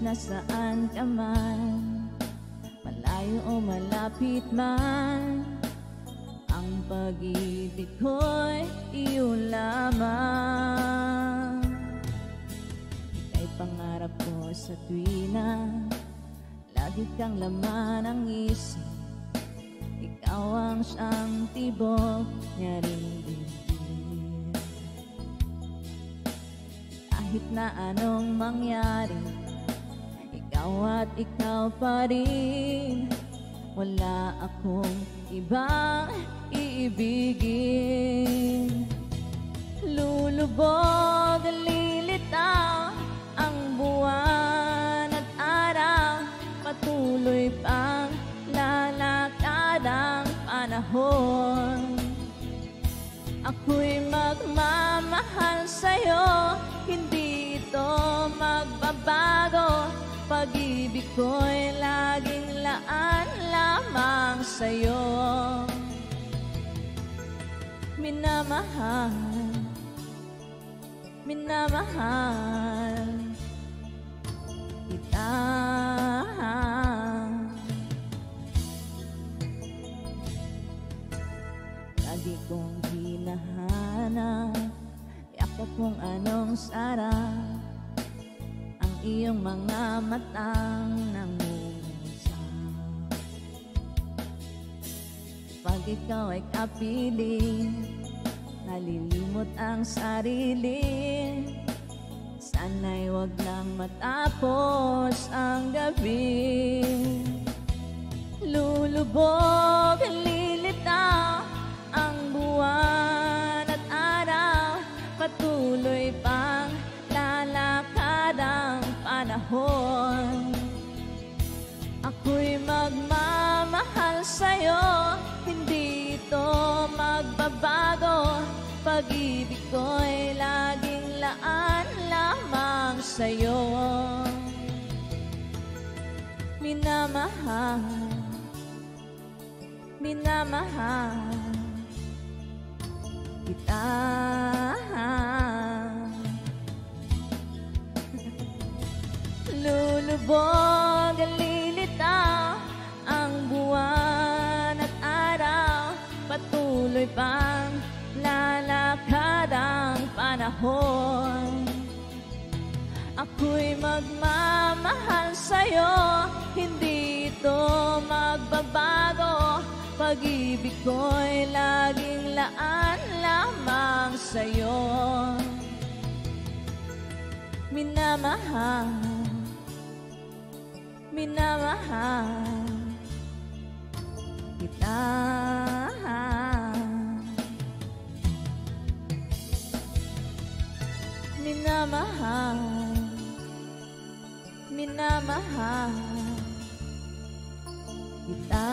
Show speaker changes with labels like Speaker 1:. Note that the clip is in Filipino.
Speaker 1: nasaan ka man, malayo o malapit man, ang pag-ibig ko'y iyo lamang. Ika'y pangarap ko sa tuwina, lagi kang laman ang isip. Ikaw ang siyang tibok niya rin dibdib. Kahit na anong mangyari, ikaw at ikaw pa rin. Wala akong ibang iibigin. Lulubog, lilitaw ang buwan at araw, patuloy pang lalakad ang panahon. Ako'y magmamahal sa'yo, hindi ito magbabago. Pag-ibig ko'y laging laan lamang sa'yo. Minamahal, minamahal kita. Lagi kong hinahanap, yakap kung anong sarap ang iyong mga matang nangungusap. Pag ikaw ay kapiling, nalilimot ang sarili. Sana'y wag lang matapos ang gabi. Lulubog, lilitaw ang buwan at araw, patuloy pang lalakad ang panahon. Ako'y magmamahal sa'yo, hindi ito magbabago. Pag-ibig ko'y laging laan lamang sa'yo. Minamahal, minamahal kita. Lulubog, lilitaw ang buwan at araw, patuloy pang lalakad ang panahon. Ako'y magmamahal sa'yo, hindi ito magbabago. Pag-ibig ko'y laging laan lamang sa'yo. Minamahal, minamahal kita. Minamahal, minamahal kita.